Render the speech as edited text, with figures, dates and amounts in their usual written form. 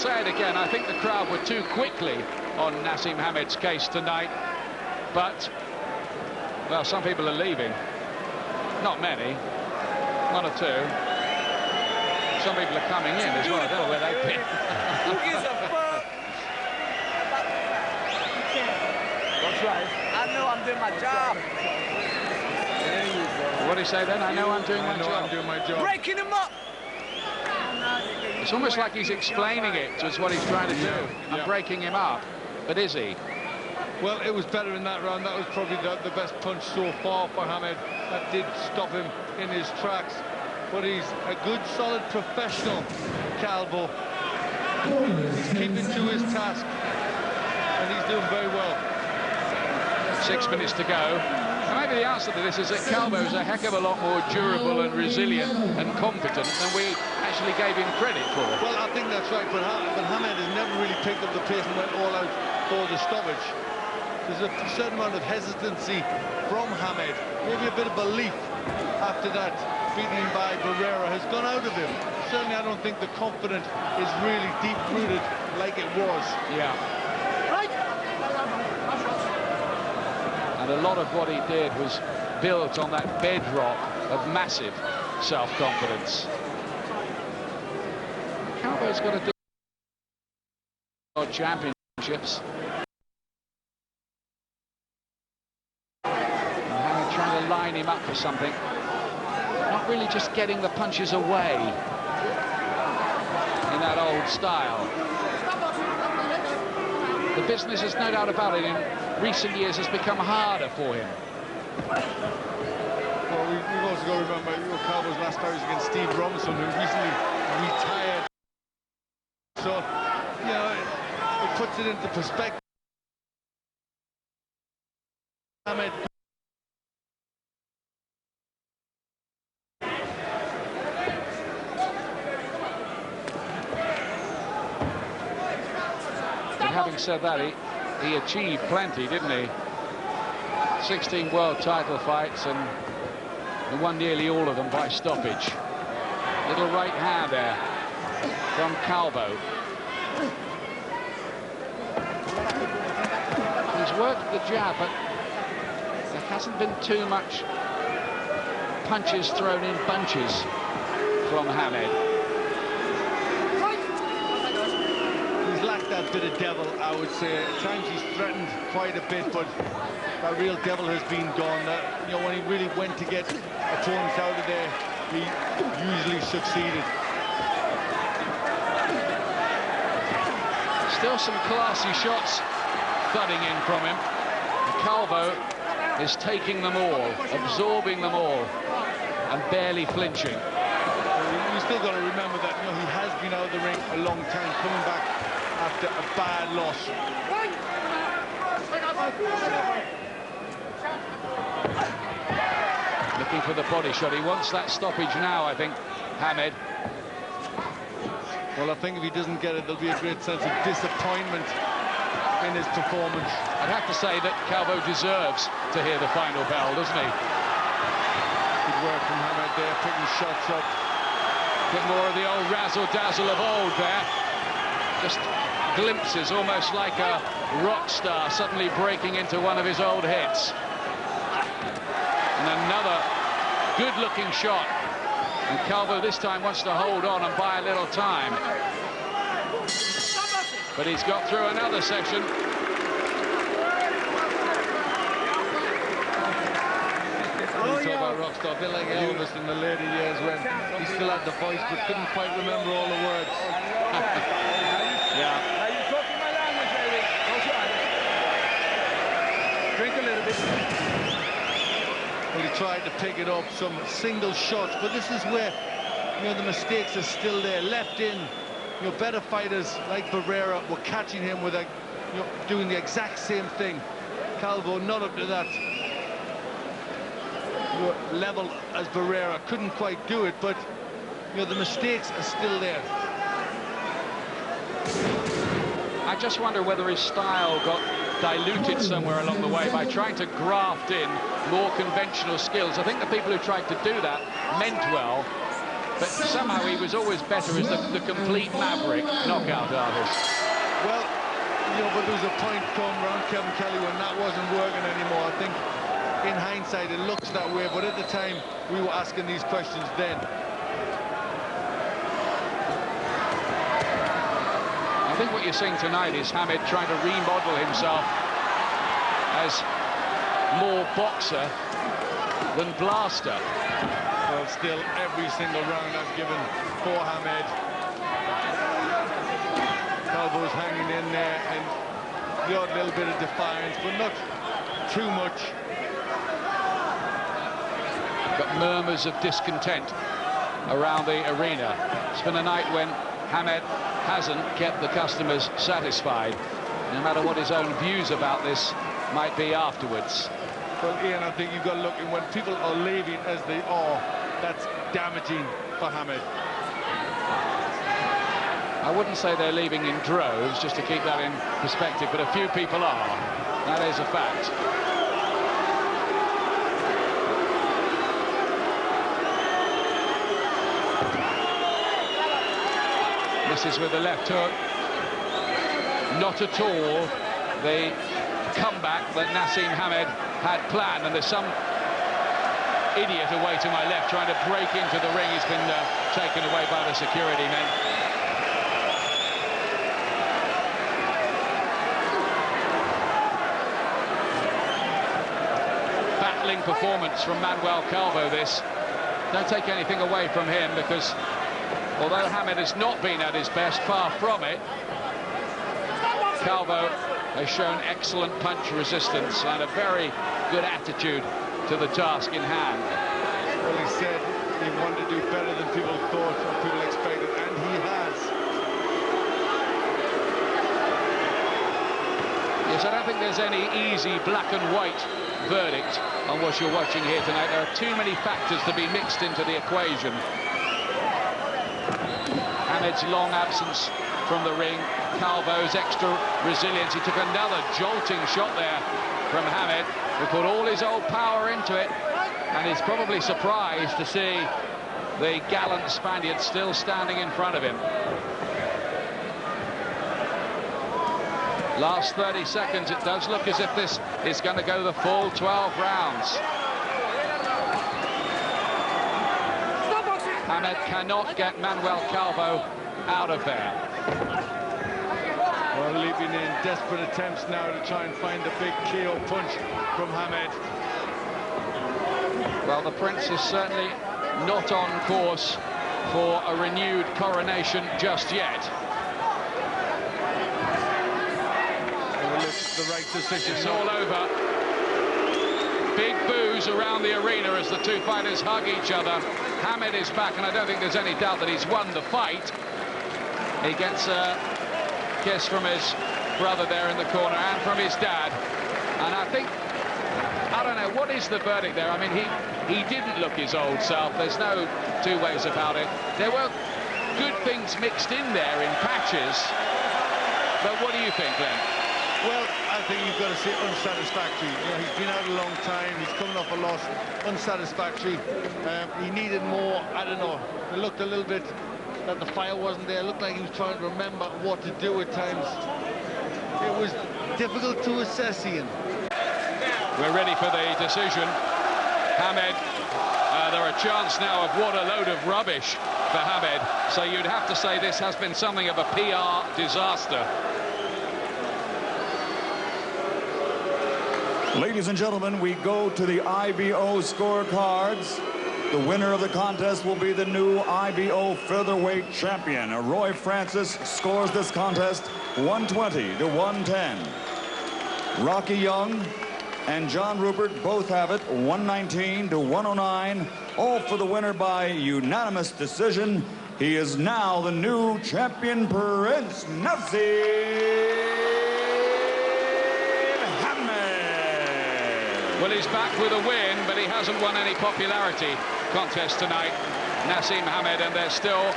say it again, I think the crowd were too quickly on Naseem Hamed's case tonight. But, well, some people are leaving. Not many. One or two. Some people are coming in as well. I don't know where they've been. Who gives a fuck? That's right. I know I'm doing my job. What do you say then? I know I'm doing my job. Breaking him up. It's almost like he's explaining it, just what he's trying to do. I'm breaking him up. But is he? Well, it was better in that round. That was probably the best punch so far for Hamed. That did stop him in his tracks. But he's a good, solid professional, Calvo. He's keeping to his task. And he's doing very well. 6 minutes to go. And maybe the answer to this is that Calvo is a heck of a lot more durable and resilient and competent than we actually gave him credit for. Well, I think that's right, but Hamed has never really picked up the pace and went all out for the stoppage. There's a certain amount of hesitancy from Hamed, maybe a bit of belief after that beating by Barrera has gone out of him. Certainly I don't think the confidence is really deep-rooted like it was. Yeah. And a lot of what he did was built on that bedrock of massive self-confidence. Calvo's got to do championships. And Hamed trying to line him up for something. Not really just getting the punches away in that old style. The business, there's no doubt about it, in recent years has become harder for him. Well, we've also got to remember, Calvo's last fight was against Steve Robinson, who recently retired. So, you know, it puts it into perspective. Hamed. Having said that, he achieved plenty, didn't he? 16 world title fights, and he won nearly all of them by stoppage. Little right hand there from Calvo. He's worked the jab, but there hasn't been too much punches thrown in bunches from Hamed. That bit of devil, I would say. At times he's threatened quite a bit, but that real devil has been gone. You know, when he really went to get opponents out of there, he usually succeeded. Still some classy shots thudding in from him. Calvo is taking them all, absorbing them all, and barely flinching. You still got to remember that, you know, he has been out of the ring a long time, coming back after a bad loss. Looking for the body shot. He wants that stoppage now, I think, Hamed. Well, I think if he doesn't get it, there'll be a great sense of disappointment in his performance. I'd have to say that Calvo deserves to hear the final bell, doesn't he? Good work from Hamed there, picking shots up. A bit more of the old razzle-dazzle of old there. Just glimpses, almost like a rock star suddenly breaking into one of his old hits. And another good-looking shot. And Calvo this time wants to hold on and buy a little time. But he's got through another section. Talk about rock star, a bit like Elvis in the later years when he still had the voice but couldn't quite remember all the words. Yeah. Are you talking my language, baby? Drink a little bit. Well, he tried to pick it up, some single shots, but this is where, you know, the mistakes are still there. Left in, you know, better fighters like Barrera were catching him with doing the exact same thing. Calvo not up to that level as Barrera, couldn't quite do it, but you know, the mistakes are still there. I just wonder whether his style got diluted somewhere along the way by trying to graft in more conventional skills. I think the people who tried to do that meant well, but somehow he was always better as the complete maverick knockout artist. Well, you know, but there was a point come around Kevin Kelly when that wasn't working anymore. I think in hindsight it looks that way, but at the time we were asking these questions then. I think what you're seeing tonight is Hamed trying to remodel himself as more boxer than blaster. Well, still every single round I've given for Hamed. Calvo's hanging in there, and the odd little bit of defiance, but not too much. Got murmurs of discontent around the arena. It's been a night when Hamed hasn't kept the customers satisfied, no matter what his own views about this might be afterwards. Well, Ian, I think you've got to look, and when people are leaving as they are, that's damaging for Hamed. I wouldn't say they're leaving in droves, just to keep that in perspective, but a few people are. That is a fact. Misses with the left hook. Not at all the comeback that Naseem Hamed had planned, and there's some idiot away to my left trying to break into the ring. He's been taken away by the security men. Battling performance from Manuel Calvo, this. Don't take anything away from him, because although Hamed has not been at his best, far from it, Calvo has shown excellent punch resistance and a very good attitude to the task in hand. Well, he said he wanted to do better than people thought or people expected, and he has. Yes, I don't think there's any easy black and white verdict on what you're watching here tonight. There are too many factors to be mixed into the equation. Hamed's long absence from the ring, Calvo's extra resilience. He took another jolting shot there from Hamed, who put all his old power into it, and is probably surprised to see the gallant Spaniard still standing in front of him. Last 30 seconds, it does look as if this is going to go the full 12 rounds. Hamed cannot get Manuel Calvo out of there. Well, leaping in desperate attempts now to try and find the big KO punch from Hamed. Well, the Prince is certainly not on course for a renewed coronation just yet. Well, it's the right decision. It's all over. Big boos around the arena as the two fighters hug each other. Hamed is back, and I don't think there's any doubt that he's won the fight. He gets a kiss from his brother there in the corner and from his dad. And I think, I don't know, what is the verdict there? I mean, he didn't look his old self. There's no two ways about it. There were good things mixed in there in patches. But what do you think, Glenn? Well, I think you've got to say unsatisfactory. You know, he's been out a long time. He's coming off a loss. Unsatisfactory. He needed more. I don't know. It looked a little bit that the fire wasn't there. It looked like he was trying to remember what to do at times. It was difficult to assess, Ian. We're ready for the decision. Hamed, there are a chance now of what a load of rubbish for Hamed. So you'd have to say this has been something of a PR disaster. Ladies and gentlemen, we go to the IBO scorecards. The winner of the contest will be the new IBO featherweight champion. Roy Francis scores this contest 120 to 110. Rocky Young and John Rupert both have it 119 to 109. All for the winner by unanimous decision. He is now the new champion, Prince Naseem. Well, he's back with a win, but he hasn't won any popularity contest tonight, Naseem Hamed, and they're still